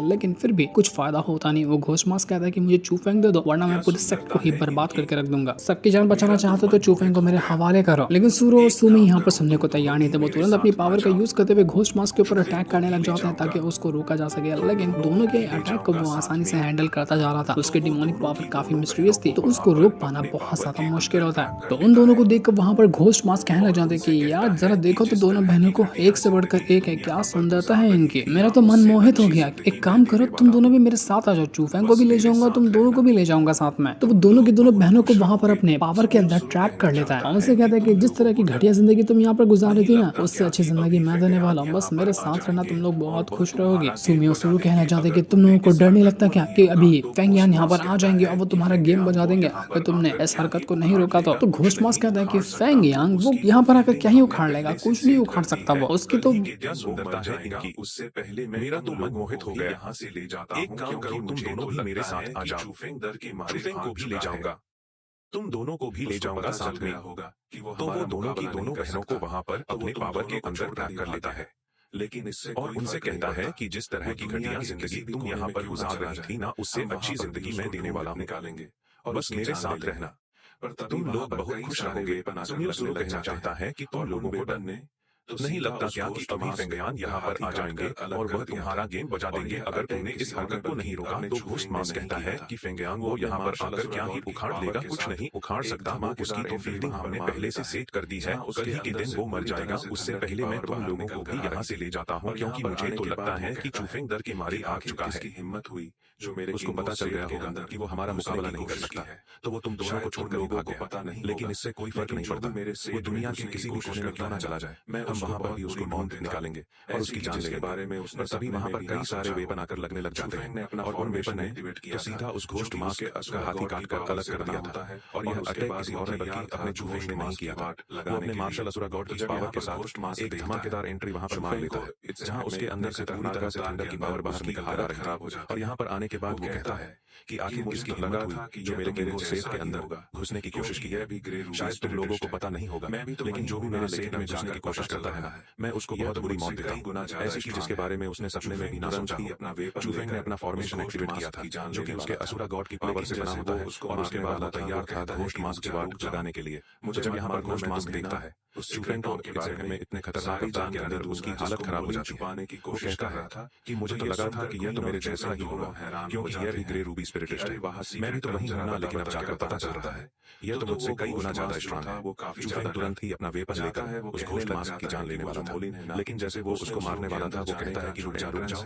लेकिन फिर भी कुछ फायदा होता नहीं। वो घोस्ट मास्क कहता है कि मुझे चूफेंग दे दो वरना मैं पूरे सेट को ही बर्बाद करके रख दूंगा। सबकी जान बचाना चाहते तो चूफेंग को मेरे हवाले करो। लेकिन सूरो और सुमी यहाँ पर सुनने को तैयार नहीं थे। वो तुरंत अपनी पावर का यूज करते हुए घोस्ट मास्क के ऊपर अटैक करने लग जाते हैं ताकि उसको रोका जा सके। लेकिन दोनों के अटैक को वो आसानी से हैंडल करता जा रहा था। उसकी डिमोनिक पावर काफी मिस्टीरियस थी तो उसको रोक पाना बहुत ज्यादा मुश्किल होता है। तो उन दोनों को देखकर वहां पर घोस्ट मास्क कहने लग जाते कि यार जरा देखो तो दोनों बहनों को एक से बढ़कर एक है, क्या सुंदरता है इनकी। मेरा तो मन मोहित हो गया। एक काम करो तुम दोनों भी मेरे साथ आ जाओ, चूफेंग को भी ले जाऊंगा, तुम दोनों को भी ले जाऊंगा साथ में। तो वो दोनों की दोनों बहनों को वहां पर अपने पावर के अंदर ट्रैप कर लेता है और उनसे कहता है कि जिस तरह की घटिया जिंदगी तुम यहाँ पर गुजार रही थी ना, उससे अच्छी जिंदगी मैं देने वाला हूँ। बस मेरे साथ रहना, तुम लोग बहुत खुश रहोगे। सुमी और सुरु कहना चाहते कि तुम लोगों को डर नहीं लगता क्या कि अभी फेंग यान यहाँ पर आ जाएंगे और वो तुम्हारा गेम बजा देंगे अगर तुमने इस हरकत को नहीं रोका तो घोस्ट मास्क कहता है कि फेंग यांग वो यहाँ पर आकर क्या ही उखाड़ लेगा, कुछ नहीं उखाड़ सकता वो। उसकी तो क्या सुंदरता है इनकी। उससे पहले मेरा तो मन मोहित हो गया। यहाँ से ले जाता एक काम करो, तुम दोनों भी मेरे साथ आ जाओ। चूफेंग दर की मारे को भी ले जाऊंगा, तुम दोनों को भी ले जाऊंगा साथ में होगा। तो वो दोनों की दोनों बहनों को वहां पर अपने पावर के अंदर ट्रैप कर लेता है। लेकिन इससे और उनसे कहता है कि जिस तरह की घटिया जिंदगी तुम यहाँ पर गुजार रही थी ना, उससे अच्छी जिंदगी मैं देने वाला निकालेंगे और बस मेरे साथ रहना। तुम लोग बहुत खुश रहोगे। सुनियो सुरु कहना चाहता है कि तुम लोगों को डर नहीं लगता क्या कि अभी फेंगयान यहाँ पर आ जाएंगे और वह तुम्हारा गेम बजा देंगे अगर तुमने इस हरकत को नहीं रोका। तो घोस्ट मास्क कहता है कि फेंगयान वो यहाँ पर आकर क्या ही उखाड़ लेगा, कुछ नहीं उखाड़ सकता। माँ उसकी तो फील्डिंग हमने पहले से सेट कर दी है। कल ही के दिन वो मर जाएगा, उससे पहले मैं तुम लोगों को भी यहाँ से ले जाता हूँ क्योंकि मुझे तो लगता है कि चूफेंग दर के मारे आ चुका है। हिम्मत हुई जो मेरे उसको पता चल गया होगा कि वो हमारा मुकाबला नहीं कर सकता है, तो वो तुम दोनों को छोड़कर भाग गया। पता नहीं, लेकिन इससे कोई फर्क नहीं पड़ता। वो दुनिया के किसी भी कोने में क्यों ना चला जाए, हम वहां पर भी उसको मौत निकालेंगे और उसकी जान लेंगे। बारे में उसने तभी वहां पर कई सारे वेपन आकर लगने लग जाते हैं और उन वेपन ने तो सीधा उस घोस्ट मास्क का हाथी काट कर अलग कर दिया था। और यह अटैक किसी और ने बल्कि अपने चूफेंग ने नहीं किया था। वो अपने मार्शल असुरा गॉड की पावर के साथ एक धमाकेदार एंट्री वहां पर मार लेता है जहां उसके अंदर से पूरी तरह से थंडर की पावर बाहर निकल आ रही है। और यहाँ पर आने के बाद वो कहता है कि आखिर किसकी हिम्मत हुई जो मेरे गेम को सेफ के अंदर घुसने की कोशिश की है। शायद तुम लोगों को पता नहीं होगा, लेकिन जो भी मेरे सेफ में घुसने की कोशिश करता है ना, मैं उसको बहुत बुरी मौत देता हूँ। ऐसी की जिसके बारे में उसने सपने में भी ना सोचा हो। चूफेंग ने अपना फॉर्मेशन एक्टिवेट किया था जो कि उसके असुरा गॉड की पावर से बना होता है और उसके बाद वो तैयार था घोस्ट मास्क के बाद लगाने के लिए। मुझे जब यहाँ पर घोस्ट मास्क देखता है उस चूफेंग को के बारे में इतने खतरनाक जान के अंदर उसकी हालत खराब हो जाती है। वो कहता है कि मुझे तो लगा था कि यह तो मेरे जैसा ही होगा क्योंकि यह भी ग्रे रूबी स्पिरिटिस्ट है। मैं भी तो वहीं हूं ना, लेकिन अब जाकर पता चल रहा है यह तो मुझसे कई गुना ज्यादा स्ट्रांग है। चूफेंग तुरंत ही अपना वेपन लेता है, उस घोस्ट मास्क की जान लेने वाला था। लेकिन जैसे वो उसको मारने वाला था वो कहता है कि रुक जाओ,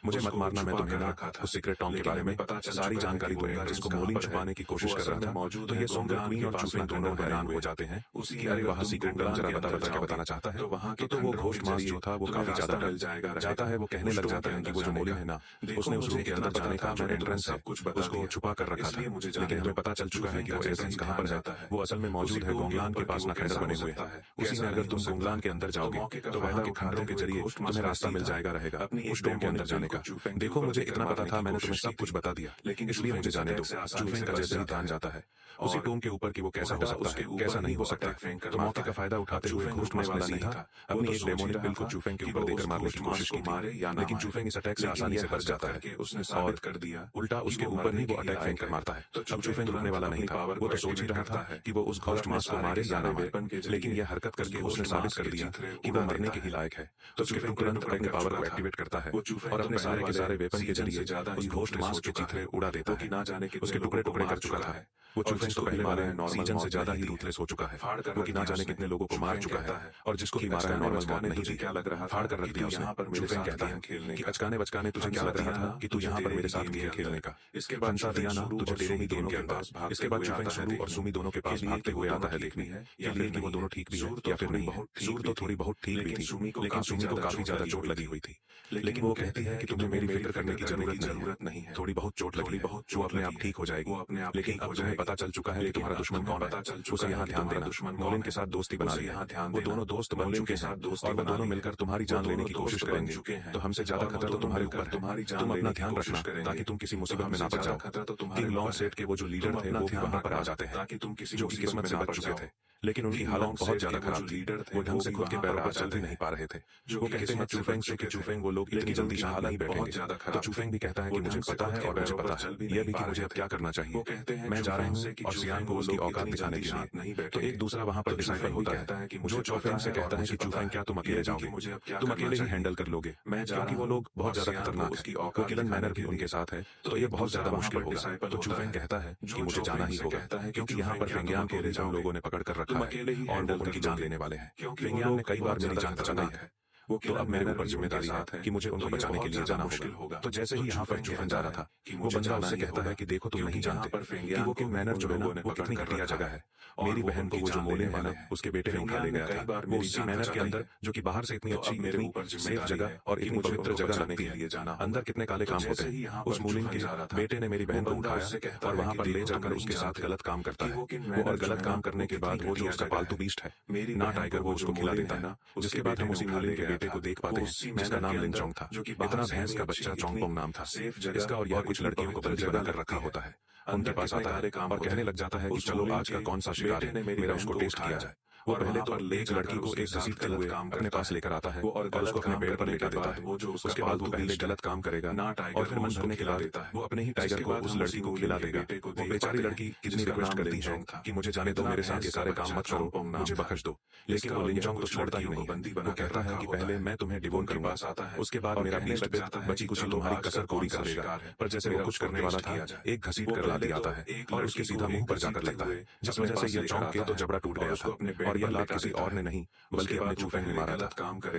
मुझे मत मारना, मैं तुम्हें ना उस सीक्रेट टॉम के बारे में सारी जानकारी दूंगा जिसको मोलिन छुपाने की कोशिश कर रहा था। तो ये सुनकर क्वीन और चूफेंग दोनों हैरान हो जाते हैं कि अरे वहाँ सीक्रेट टॉम जरा बता क्या बताना चाहता है। तो वो घोस्ट मास्क जो था वो काफी ज्यादा डर जाता है। वो कहने लग जाता है कि वो जो मोलिन है ना, उसने उस रूम के अंदर जाने का जो एंट्रेंस है उसको छुपा कर रखा था, लेकिन हमें पता चल चुका है कि वो एंट्रेंस कहाँ पर जाता है। वो असल में मौजूद है गोंगलान के पास ना खंडर बने हुए हैं। उसी में अगर तुम गोंगलान के अंदर जाओगे तो वहाँ के खंडरों के जरिए तुम्हें रास्ता मिल जाएगा रहेगा उस डोम के अंदर जाने का। देखो मुझे इतना पता था, मैंने तुम्हें सब कुछ बता दिया, लेकिन इसलिए मुझे जाने दो। चूफेंग का जैसे ही ध्यान जाता है उसी टोम के ऊपर कि वो कैसा हो सकता है कैसा नहीं हो सकता। तो मौके का फायदा उठाते हुए घोस्ट मास्क वाला नहीं था अपनी एक डेमोनिक बिल को चूफेंग के ऊपर देकर मारने की कोशिश की थी, लेकिन चूफेंग इस अटैक से आसानी से बच जाता है और कर दिया उल्टा उसके ऊपर ही वो अटैक फेंक कर मारता है। अब चूफेंग रुकने वाला नहीं था, वो तो सोच ही रहा था कि वो उस घोस्ट मास्क को मारे या ना मारे, लेकिन यह हरकत करके उसने साबित कर दिया कि वो मरने के ही लायक है। तो चूफेंग तुरंत अपने पावर को एक्टिवेट करता है और अपने सारे के सारे वेपन के जरिए उस घोस्ट मास्क के चित्रे उड़ा देता है। उसके टुकड़े टुकड़े कर चुका था। वो चूफेंग तो पहले वाले सीजन से ज्यादा ही रूथलेस हो चुका है। वो कि ना जाने कितने लोगों को मार चुका है और जिसको भी मारा है नॉर्मल मौत नहीं दी, क्या लग रहा फाड़ कर रख दिया उसने। चूफेंग कहता है कि अचकाने बचकाने तुझे क्या लग रहा था कि तू यहाँ पर मेरे साथ गेम खेलने का। इसके बाद दिया ना तुझे तेरे ही गेम के अंदाज। इसके बाद चूफेंग सुरु और सुमी दोनों के पास भागते हुए आता है देखने के लिए कि वो दोनों ठीक भी है या फिर नहीं है। सूर तो थोड़ी बहुत ठीक भी थी, लेकिन सुमी को काफी ज्यादा चोट लगी हुई थी। लेकिन वो कहती है कि तुम्हें मेरी फिक्र करने की जरूरत नहीं है, थोड़ी बहुत चोट लगी है जो अपने आप ठीक हो जाएगी। लेकिन अब तुम्हें पता चल चुका है कि तुम्हारा दुश्मन कौन है, उसे यहाँ ध्यान देना। मोलिन के साथ दोस्ती बना ली है, वो दोनों दोस्त मोलिन के साथ और वो दोनों मिलकर तुम्हारी जान लेने की कोशिश करेंगे। तो हमसे ज्यादा खतरा तो तुम्हारे ऊपर है, तुम अपना ध्यान रखना ताकि तुम किसी मुसीबत में ना पड़ जाओ। किंग लॉन्ग सेट के वो जो लीडर थे वो भी वहां पर आ जाते हैं जो कि किस्मत से बच चुके थे। लेकिन उनकी हालत बहुत ज्यादा खराब थी। वो ढंग से खुद के पैरों पर चल भी नहीं पा रहे थे। वो कहते हैं चूफेंग से कि चूफेंग वो लोग इतनी जल्दी शांत नहीं बैठेंगे। तो चूफेंग भी कहता है कि मुझे पता है और मुझे पता है यह भी कि मुझे अब क्या करना चाहिए। मैं जा रहा हूँ और सियांग को उसकी औकात दिखाने के लिए। तो एक दूसरा वहां पर डिसाइपल होता है जो चूफेंग से कहता है कि चूफेंग क्या तुम अकेले जाओगे, तुम अकेले ही हैंडल कर लोगे, क्योंकि वो लोग बहुत ज्यादा खतरनाक है। वो किलन मैनर भी उनके साथ है, तो ये बहुत ज्यादा मुश्किल होगा। तो चूफेंग कहता है कि मुझे जाना ही होगा, क्योंकि यहाँ पर फेंगियान को उन लोगों ने पकड़ कर रखा है और वो उनकी जान लेने वाले हैं। फेंगियान ने कई बार मेरी जान बचाई है, तो अब मेरे ऊपर जिम्मेदारी है कि मुझे उनको बचाने के लिए जाना होगा। तो जैसे ही यहाँ पर चूफेंग जा रहा था, वो बंदा उससे कहता है कि देखो तुम नहीं जानते कि वो कि मैनर जो है ना वो कितनी घटिया जगह है। मेरी बहन को वो जो मोलिन है ना उसके बेटे ने उठा ले गया था। वो उसी मैनर के अंदर जो कि बाहर से इतनी अच्छी, इतनी सेफ जगह और इतनी पवित्र जगह लगती है, अंदर कितने काले काम होते हैं। उस मोलिन के बेटे ने मेरी बहन को उठाया और वहां पर ले जाकर उसके साथ गलत काम करता है। वो और गलत काम करने के बाद वो जो उसका पालतू बीस्ट है ना टाइगर, वो उसको खिला देता है। जिसके बाद हम उसी मोलिन के बेटे को देख पाते हैं जिसका नाम लिंचोंग था। इतना भैंस का बच्चा चोंगपोंग नाम था इसका, और यह कुछ लड़कियों को बंदी बनाकर रखा होता है। उनके पास आता है और कहने लग जाता है कि चलो आज का कौन सा शिकार है मेरा उसको टेस्ट किया जाए। वो पहले तो एक लड़की को एक घसीटते हुए अपने पास लेकर आता है और उसको अपने पेड़ पर लेकर देता है। उसके बाद वो पहले गलत काम करेगा और फिर मन भरने के बाद वो अपने ही टाइगर को उस लड़की को खिला देगा। वो बेचारी लड़की कितनी रिक्वेस्ट करती है कि मुझे जाने दो, मेरे साथ ये सारे काम मत करो, मुझे बख्श दो। लेकिन वो लिंचोंग तो छोड़ता ही नहीं। वो कहता है कि पहले मैं तुम्हें डिवोन करूंगा, उसके बाद मेरा बीस्ट बची कुछ तुम्हारी कसर पूरी कर देगा। पर जैसे वो कुछ करने वाला था, एक घसीट कर लाती आता है और उसके सीधा मुंह पर जाकर लगता है, जिस वजह से यह चौंक के तो जबड़ा टूट गया था। और यह लात किसी और ने नहीं बल्कि अपने चूफेंग ने मारा था।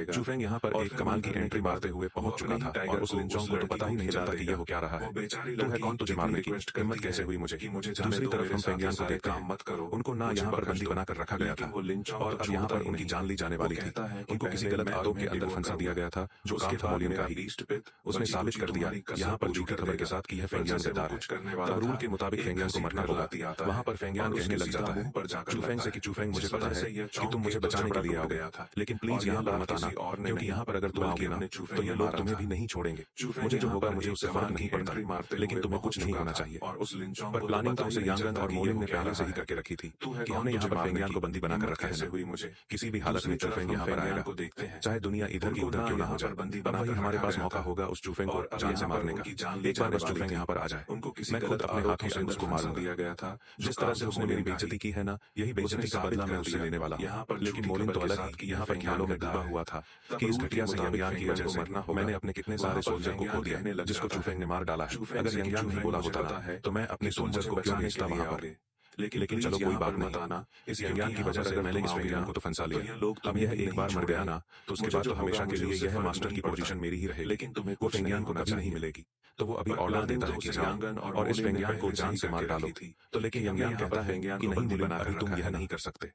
चूफेंग यहाँ पर एक कमाल की एंट्री मारते हुए पहुंच चुका था और उस लिंचोंग को तो पता ही नहीं चलता कि यह हो क्या रहा है। तू है कौन, तुझे मारने की हिम्मत कैसे हुई मुझे। दूसरी तरफ हम फेंगियान को देखते हैं, उनको ना यहाँ पर बंदी बनाकर रखा गया था और अब यहाँ पर उनकी जान ली जाने वाली थी। उनको किसी गलत आरोप के अंदर फंसा दिया गया था जो काम था मोलियन का ही। उसने साबित कर दिया यहाँ पर झूठी खबर के साथ कि यह फेंगियान गद्दार है। तब रूल के मुताबिक फेंगियान को मरना होगा। वहां पर फेंगियान कहने लग जाता है चूफेंग से कि चूफेंग मुझे पता है कि तुम मुझे बचाने के लिए आओगे, लेकिन प्लीज यहाँ पर मत आना, क्योंकि यहाँ पर अगर तुम आओगे ना तो ये लोग तुम्हें भी नहीं छोड़ेंगे। मुझे जो होगा मुझे उससे फर्क नहीं पड़ता, लेकिन तुम्हें कुछ नहीं होना चाहिए। पर प्लानिंग तो उसे यांगन और मोलिन ने पहले से ही करके रखी थी कि हमने यहाँ पर फेंगियान को बंदी बनाकर रखा है। किसी भी हालत में चूफेंग यहाँ पर आएगा, चाहे दुनिया इधर की उधर क्यों ना हो जाए। वही हमारे पास मौका होगा उस चूफेंग को जान से मारने का। एक बार बस चूफेंग यहाँ पर आ जाए, मैं खुद अपने हाथों से उसको मारूंगा। जिस तरह से उसने मेरी बेइज्जती की है ना, यही बेइज्जती का बदला मैं उससे लेने वाला हूँ। लेकिन मोलिन तो अलग ही यहाँ पर ख्यालों में डूबा हुआ था कि इस घटिया से यंगयान की वजह से मैंने अपने कितने सारे सोल्जर को खो दिया जिसको चूफेंग ने मार डाला है। अगर यंगयान नहीं बोला होता ना तो मैं अपने सोल्जर को क्यों भेजता वहां पर। लेकिन चलो कोई बात नहीं आना, इस यंगयान की वजह से अगर मैंने इस फेंगियान को तो फंसा लिया, अब यह एक बार मर गया ना तो उसके बाद तो हमेशा के लिए यह मास्टर की पोजीशन मेरी ही रहेगी। लेकिन तुम्हें वो फेंगियान को कभी नहीं मिलेगी। तो वो अभी ऑर्डर देता है कि जाओ और इस फेंगियान को जान से मार डालो। तो लेकिन यंगयान कहता है कि नहीं मोलिन, अभी तुम यह नहीं कर सकते।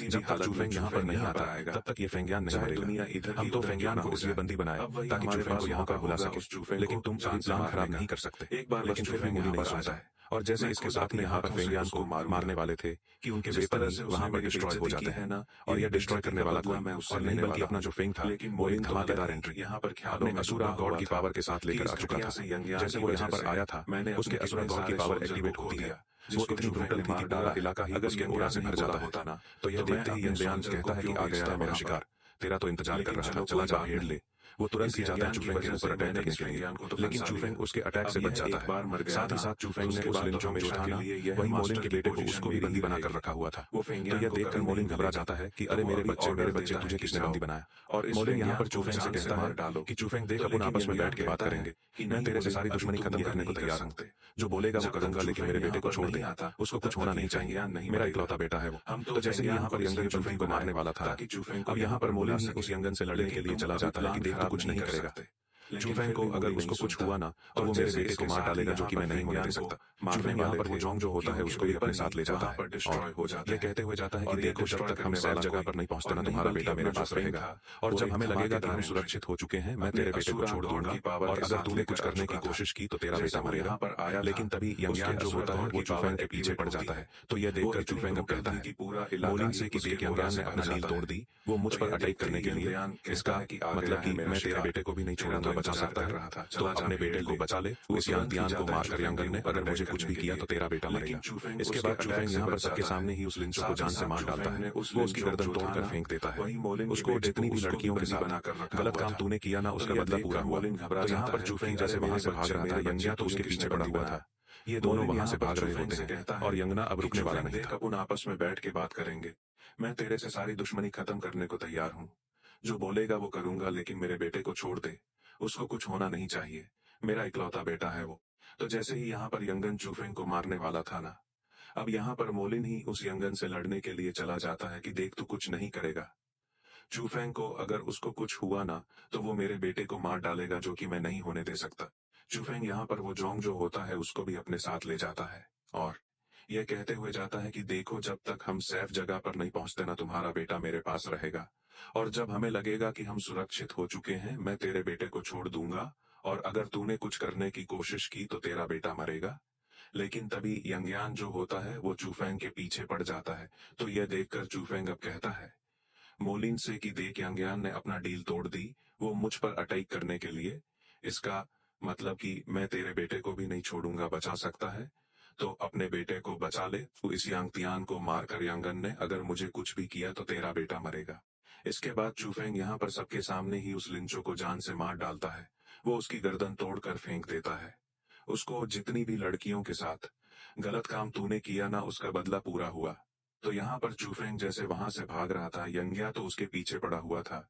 जब तक चूफेंग यहाँ पर नहीं आता तब तक ये फेंगियान नहीं मरेगा। हम तो फेंगियान को इसलिए बंदी बनाए ताकि चूफेंग को यहाँ पर बुला सके, लेकिन तुम प्लान खराब नहीं कर सकते। लेकिन फिर भी मोलिन नहीं सुनता है और जैसे इसके साथ ही यहाँ पर फेंगियान को मारने वाले थे कि उनके वेपन वहां पर डिस्ट्रॉय हो जाते हैं ना, और यह डिस्ट्रॉय करने वाला कोई और नहीं बल्कि अपना जो फेंग था वो एक धमाकेदार एंट्री यहाँ पर अपने असुरा गॉड की पावर के साथ लेकर आ चुका था। जैसे वो यहाँ पर आया था उसके असुरा गॉड की पावर एक्टिवेट होती है। वो इतनी ब्रूटल थी कि पूरा इलाका ही उसके ओरा से भर जाता होता ना। तो यह देखते ही यंगयान कहता है कि आ गया है मेरा शिकार, तेरा तो इंतजार कर रहा था, चला जा घेर ले। वो तुरंत ही जाता है चूफेंग के ऊपर अटैक करने के लिए, लेकिन चूफेंग उसके अटैक से बच जाता है। साथ ही साथ चूफेंग ने उस लिंचों में जो था ना वही मोलिन के बेटे को उसको भी बंदी बनाकर रखा हुआ था। तो यह देखकर मोलिन घबरा जाता है कि अरे मेरे बच्चे तुझे किसने बंदी बनाया। और मोलिन यहाँ पर चूफेंग से कहता है कि चूफेंग देख अपन आपस में बैठ के बात करेंगे, मैं तेरे से सारी दुश्मनी खत्म करने को तैयार हूँ। जो बोलेगा वो करूंगा, लेकिन मेरे बेटे को छोड़ दे, उसको कुछ होना नहीं चाहिए, मेरा इकलौता बेटा है वो। तो जैसे यहाँ पर यंगन चूफेंग को मारने वाला था, अब यहाँ पर मोलिन ही उस यंगन से लड़ने के लिए चला जाता है कि देख तो कुछ नहीं करेगा। चूफेंग को अगर उसको कुछ हुआ ना तो वो मेरे बेटे को मार डालेगा, जो कि मैं नहीं होने दे सकता। चूफेंग यहाँ पर वो जोंग जो होता है उसको भी अपने साथ ले जाता है और ये कहते हुए जाता है कि देखो जब तक हम सेफ जगह पर नहीं पहुंचते ना तुम्हारा बेटा मेरे पास रहेगा, और जब हमें लगेगा कि हम सुरक्षित हो चुके हैं मैं तेरे बेटे को छोड़ दूंगा, और अगर तूने कुछ करने की कोशिश की तो तेरा बेटा मरेगा। लेकिन तभी यंगयान जो होता है वो चूफेंग के पीछे पड़ जाता है। तो यह देखकर चूफेंग अब कहता है मोलिन से कि देख यंगयान ने अपना डील तोड़ दी, वो मुझ पर अटैक करने के लिए, इसका मतलब कि मैं तेरे बेटे को भी नहीं छोड़ूंगा, बचा सकता है तो अपने बेटे को बचा ले। उस यांगयान को मारकर यंगन ने अगर मुझे कुछ भी किया तो तेरा बेटा मरेगा। इसके बाद चूफेंग यहाँ पर सबके सामने ही उस लिंचो को जान से मार डालता है। वो उसकी गर्दन तोड़कर फेंक देता है। उसको जितनी भी लड़कियों के साथ गलत काम तूने किया ना, उसका बदला पूरा हुआ। तो यहाँ पर चूफेंग जैसे वहां से भाग रहा था, यंग्या तो उसके पीछे पड़ा हुआ था। ये दोनों वहां से भाग रहे होते हैं और यंगना अब रुकने वाला नहीं था। उन आपस में बैठ के बात करेंगे। मैं तेरे से सारी दुश्मनी खत्म करने को तैयार हूँ। जो बोलेगा वो करूंगा, लेकिन मेरे बेटे को छोड़ दे। उसको कुछ होना नहीं चाहिए। मेरा इकलौता बेटा है वो। तो जैसे ही यहाँ पर यंगन चूफेंग को मारने वाला था ना, अब यहाँ पर मोलिन ही उस यंगन से लड़ने के लिए चला जाता है कि देख तू कुछ नहीं करेगा। चूफेंग को अगर उसको कुछ हुआ ना, तो वो मेरे बेटे को मार डालेगा, जो कि मैं नहीं होने दे सकता। चूफेंग यहाँ पर वो जोंग जो होता है उसको भी अपने साथ ले जाता है और यह कहते हुए जाता है कि देखो, जब तक हम सेफ जगह पर नहीं पहुंचते ना, तुम्हारा बेटा मेरे पास रहेगा। और जब हमें लगेगा कि हम सुरक्षित हो चुके हैं, मैं तेरे बेटे को छोड़ दूंगा। और अगर तूने कुछ करने की कोशिश की तो तेरा बेटा मरेगा। लेकिन तभी यंगयान जो होता है वो चूफेंग के पीछे पड़ जाता है। तो यह देखकर चूफेंग अब कहता है मोलिन से कि देख, यंगयान ने अपना डील तोड़ दी, वो मुझ पर अटैक करने के लिए। इसका मतलब कि मैं तेरे बेटे को भी नहीं छोड़ूंगा। बचा सकता है तो अपने बेटे को बचा ले। तो इस यांगतियान को मारकर यंगन ने अगर मुझे कुछ भी किया तो तेरा बेटा मरेगा। इसके बाद चूफेंग यहाँ पर सबके सामने ही उस लिंचो को जान से मार डालता है। वो उसकी गर्दन तोड़कर फेंक देता है। उसको जितनी भी लड़कियों के साथ गलत काम तूने किया ना, उसका बदला पूरा हुआ। तो यहाँ पर चूफेंग जैसे वहां से भाग रहा था, यंग्या तो उसके पीछे पड़ा हुआ था।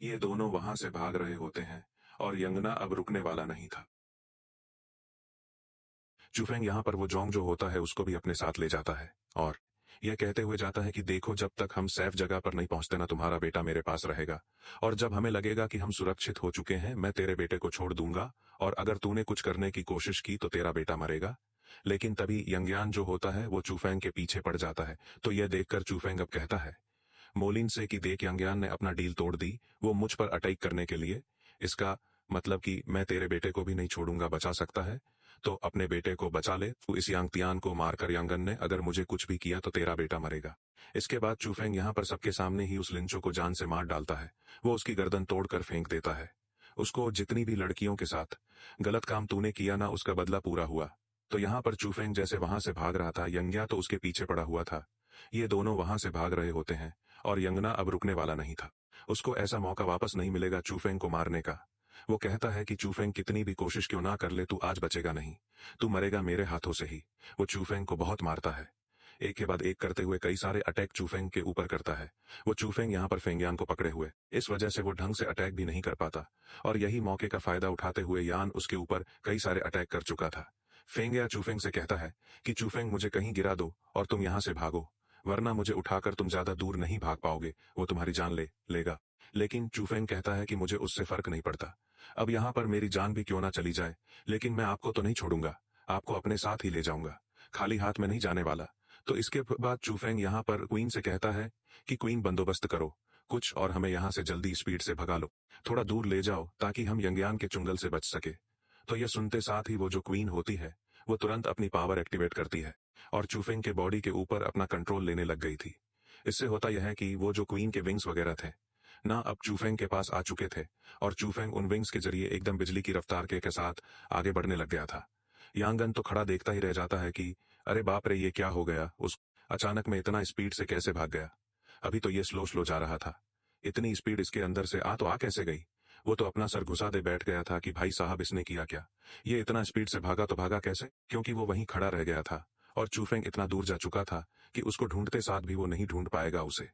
ये दोनों वहां से भाग रहे होते हैं और यंगना अब रुकने वाला नहीं था। चूफेंग यहाँ पर वो जोंग जो होता है उसको भी अपने साथ ले जाता है और यह कहते हुए जाता है कि देखो, जब तक हम सेफ जगह पर नहीं पहुंचते ना, तुम्हारा बेटा मेरे पास रहेगा। और जब हमें लगेगा कि हम सुरक्षित हो चुके हैं, मैं तेरे बेटे को छोड़ दूंगा। और अगर तूने कुछ करने की कोशिश की तो तेरा बेटा मरेगा। लेकिन तभी यंगयान जो होता है वो चूफेंग के पीछे पड़ जाता है। तो यह देखकर चूफेंग अब कहता है मोलिन से कि देख, यंगयान ने अपना डील तोड़ दी, वो मुझ पर अटैक करने के लिए। इसका मतलब कि मैं तेरे बेटे को भी नहीं छोड़ूंगा। बचा सकता है तो अपने बेटे को बचा ले। तू इस यांगतियान को मारकर यंगन ने अगर मुझे कुछ भी किया तो तेरा बेटा मरेगा। इसके बाद चूफेंग यहाँ पर सबके सामने ही उस लिंचो को जान से मार डालता है। वो उसकी गर्दन तोड़कर फेंक देता है। उसको जितनी भी लड़कियों के साथ गलत काम तूने किया ना, उसका बदला पूरा हुआ। तो यहाँ पर चूफेंग जैसे वहां से भाग रहा था, यंग्या तो उसके पीछे पड़ा हुआ था। ये दोनों वहां से भाग रहे होते हैं और यंगना अब रुकने वाला नहीं था। उसको ऐसा मौका वापस नहीं मिलेगा चूफेंग को मारने का। वो कहता है कि चूफेंग कितनी भी कोशिश क्यों ना कर ले, तू आज बचेगा नहीं। तू मरेगा मेरे हाथों से ही। वो चूफेंग को बहुत मारता है, एक के बाद एक करते हुए कई सारे अटैक चूफेंग के ऊपर करता है। वो चूफेंग यहाँ पर फेंगयान को पकड़े हुए, इस वजह से वो ढंग से अटैक भी नहीं कर पाता और यही मौके का फायदा उठाते हुए यान उसके ऊपर कई सारे अटैक कर चुका था। फेंगया चूफेंग से कहता है कि चूफेंग, मुझे कहीं गिरा दो और तुम यहाँ से भागो, वरना मुझे उठाकर तुम ज्यादा दूर नहीं भाग पाओगे, वो तुम्हारी जान लेगा। लेकिन चूफेंग कहता है कि मुझे उससे फर्क नहीं पड़ता। अब यहाँ पर मेरी जान भी क्यों ना चली जाए, लेकिन मैं आपको तो नहीं छोड़ूंगा, आपको अपने साथ ही ले जाऊंगा, खाली हाथ में नहीं जाने वाला। तो इसके बाद चूफेंग यहाँ पर क्वीन से कहता है कि क्वीन, बंदोबस्त करो कुछ और हमें यहाँ से जल्दी स्पीड से भगा लो, थोड़ा दूर ले जाओ ताकि हम यंगयान के चुंगल से बच सके। तो यह सुनते साथ ही वो जो क्वीन होती है वो तुरंत अपनी पावर एक्टिवेट करती है और चूफेंग के बॉडी के ऊपर अपना कंट्रोल लेने लग गई थी। इससे होता यह है कि वो जो क्वीन के विंग्स वगैरह थे ना, अब चूफेंग के पास आ चुके थे और चूफेंग उन विंग्स के जरिए एकदम बिजली की रफ्तार के साथ आगे बढ़ने लग गया था। यांगन तो खड़ा देखता ही रह जाता है कि अरे बाप रे, ये क्या हो गया, उस अचानक में इतना स्पीड से कैसे भाग गया। अभी तो ये स्लो जा रहा था, इतनी स्पीड इसके अंदर से आ कैसे गई। वो तो अपना सर घुसा दे बैठ गया था कि भाई साहब, इसने किया क्या, ये इतना स्पीड से भागा तो भागा कैसे, क्योंकि वो वहीं खड़ा रह गया था और चूफेंग इतना दूर जा चुका था कि उसको ढूंढते साथ भी वो नहीं ढूंढ पाएगा उसे।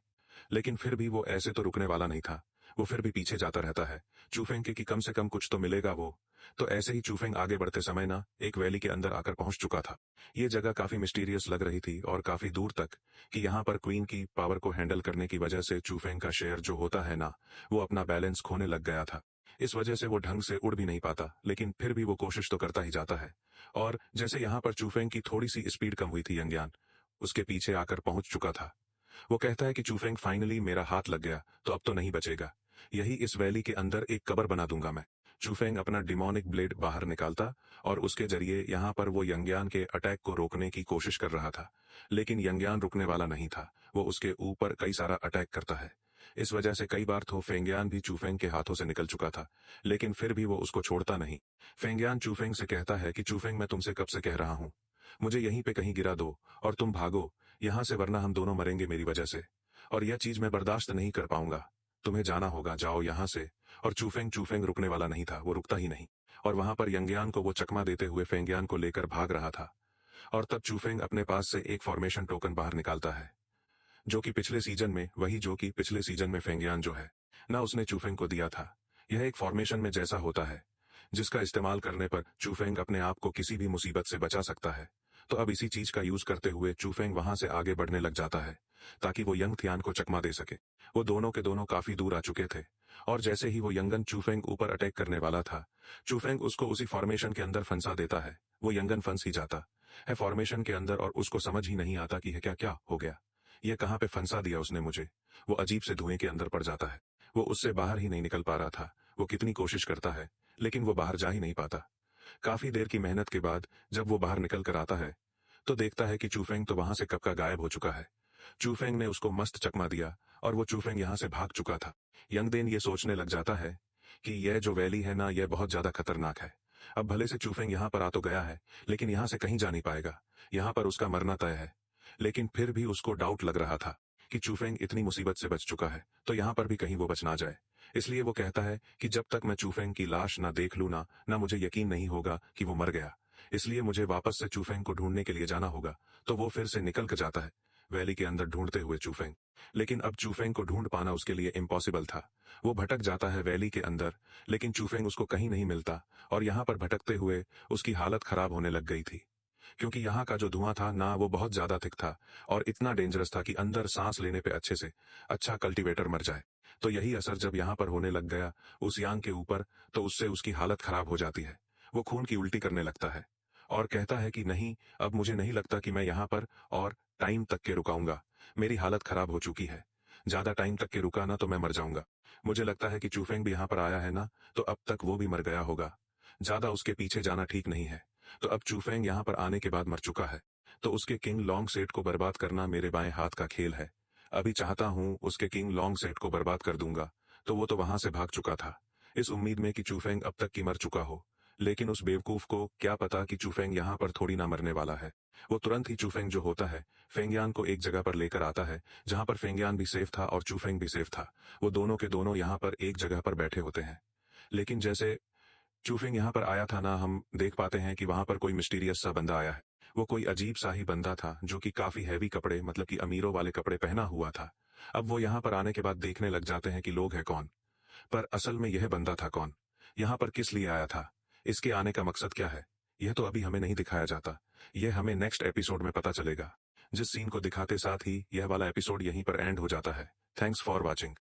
लेकिन फिर भी वो ऐसे तो रुकने वाला नहीं था, वो फिर भी पीछे जाता रहता है चूफेंग के कि कम से कम कुछ तो मिलेगा वो। तो ऐसे ही चूफेंग आगे बढ़ते समय ना एक वैली के अंदर आकर पहुंच चुका था। ये जगह काफी मिस्टीरियस लग रही थी और काफी दूर तक कि यहाँ पर क्वीन की पावर को हैंडल करने की वजह से चूफेंग का शेयर जो होता है ना, वो अपना बैलेंस खोने लग गया था। इस वजह से वो ढंग से उड़ भी नहीं पाता, लेकिन फिर भी वो कोशिश तो करता ही जाता है। और जैसे यहाँ पर चूफेंग की थोड़ी सी स्पीड कम हुई थी, यंगयान उसके पीछे आकर पहुंच चुका था। वो कहता है कि चूफेंग, फाइनली मेरा हाथ लग गया, तो अब तो नहीं बचेगा, यही इस वैली के अंदर एक कब्र बना दूंगा मैं। चूफेंग अपना डिमोनिक ब्लेड बाहर निकालता और उसके जरिए यहाँ पर वो यंगयान के अटैक को रोकने की कोशिश कर रहा था। लेकिन यंगयान रुकने वाला नहीं था, वो उसके ऊपर कई सारा अटैक करता है। इस वजह से कई बार तो फेंगयान भी चूफेंग के हाथों से निकल चुका था, लेकिन फिर भी वो उसको छोड़ता नहीं। फेंगयान चूफेंग से कहता है कि चूफेंग, मैं तुमसे कब से कह रहा हूं, मुझे यहीं पे कहीं गिरा दो और तुम भागो यहाँ से, वरना हम दोनों मरेंगे मेरी वजह से, और यह चीज मैं बर्दाश्त नहीं कर पाऊंगा। तुम्हें जाना होगा, जाओ यहाँ से। और चूफेंग रुकने वाला नहीं था, वो रुकता ही नहीं। और वहां पर यंगयान को वो चकमा देते हुए फेंगयान को लेकर भाग रहा था। और तब चूफेंग अपने पास से एक फॉर्मेशन टोकन बाहर निकालता है, जो कि पिछले सीजन में वही जो कि पिछले सीजन में फेंगयान जो है ना उसने चूफेंग को दिया था। यह एक फॉर्मेशन में जैसा होता है जिसका इस्तेमाल करने पर चूफेंग अपने आप को किसी भी मुसीबत से बचा सकता है। तो अब इसी चीज का यूज करते हुए चूफेंग वहां से आगे बढ़ने लग जाता है ताकि वो यंग थियान को चकमा दे सके। वो दोनों के दोनों काफी दूर आ चुके थे और जैसे ही वो यंगन चूफेंग ऊपर अटैक करने वाला था, चूफेंग उसको उसी फॉर्मेशन के अंदर फंसा देता है। वो यंगन फंस ही जाता है फॉर्मेशन के अंदर और उसको समझ ही नहीं आता कि है क्या क्या हो गया, ये कहाँ पे फंसा दिया उसने मुझे। वो अजीब से धुएं के अंदर पड़ जाता है। वो उससे बाहर ही नहीं निकल पा रहा था। वो कितनी कोशिश करता है लेकिन वो बाहर जा ही नहीं पाता। काफी देर की मेहनत के बाद जब वो बाहर निकल कर आता है तो देखता है कि चूफेंग तो वहां से कब का गायब हो चुका है। चूफेंग ने उसको मस्त चकमा दिया और वो चूफेंग यहाँ से भाग चुका था। यंगदेन ये सोचने लग जाता है कि यह जो वैली है ना, यह बहुत ज्यादा खतरनाक है। अब भले से चूफेंग यहाँ पर आ तो गया है लेकिन यहाँ से कहीं जा नहीं पाएगा, यहाँ पर उसका मरना तय है। लेकिन फिर भी उसको डाउट लग रहा था कि चूफेंग इतनी मुसीबत से बच चुका है तो यहाँ पर भी कहीं वो बच ना जाए। इसलिए वो कहता है कि जब तक मैं चूफेंग की लाश ना देख लूं ना मुझे यकीन नहीं होगा कि वो मर गया। इसलिए मुझे वापस से चूफेंग को ढूंढने के लिए जाना होगा। तो वो फिर से निकल कर जाता है वैली के अंदर ढूंढते हुए चूफेंग। लेकिन अब चूफेंग को ढूंढ पाना उसके लिए इम्पॉसिबल था। वो भटक जाता है वैली के अंदर लेकिन चूफेंग उसको कहीं नहीं मिलता और यहाँ पर भटकते हुए उसकी हालत खराब होने लग गई थी, क्योंकि यहाँ का जो धुआं था ना वो बहुत ज्यादा थिक था और इतना डेंजरस था कि अंदर सांस लेने पे अच्छे से अच्छा कल्टीवेटर मर जाए। तो यही असर जब यहाँ पर होने लग गया उस यांग के ऊपर, तो उससे उसकी हालत खराब हो जाती है। वो खून की उल्टी करने लगता है और कहता है कि नहीं, अब मुझे नहीं लगता कि मैं यहाँ पर और टाइम तक के रुकाऊंगा। मेरी हालत खराब हो चुकी है, ज्यादा टाइम तक के रुका ना तो मैं मर जाऊंगा। मुझे लगता है कि चूफेंग भी यहाँ पर आया है ना तो अब तक वो भी मर गया होगा। ज्यादा उसके पीछे जाना ठीक नहीं है। तो अब चूफेंग यहाँ पर आने के बाद मर चुका है तो उसके किंग लॉन्ग सेट को बर्बाद करना मेरे बाएं हाथ का खेल है। अभी चाहता हूँ उसके किंग लॉन्ग सेट को बर्बाद कर दूंगा। तो वो तो वहां से भाग चुका था इस उम्मीद में कि चूफेंग अब तक की मर चुका हो, लेकिन उस बेवकूफ को क्या पता कि चूफेंग यहाँ पर थोड़ी ना मरने वाला है। वो तुरंत ही चूफेंग जो होता है फेंगयान को एक जगह पर लेकर आता है जहां पर फेंगयान भी सेफ था और चूफेंग भी सेफ था। वो दोनों के दोनों यहाँ पर एक जगह पर बैठे होते हैं। लेकिन जैसे चूफेंग यहाँ पर आया था ना, हम देख पाते हैं कि वहां पर कोई मिस्टीरियस सा बंदा आया है। वो कोई अजीब सा ही बंदा था जो कि काफी हैवी कपड़े मतलब कि अमीरों वाले कपड़े पहना हुआ था। अब वो यहाँ पर आने के बाद देखने लग जाते हैं कि लोग हैं कौन, पर असल में यह बंदा था कौन, यहाँ पर किस लिए आया था, इसके आने का मकसद क्या है, यह तो अभी हमें नहीं दिखाया जाता। यह हमें नेक्स्ट एपिसोड में पता चलेगा। जिस सीन को दिखाते साथ ही यह वाला एपिसोड यहीं पर एंड हो जाता है। Thanks for watching.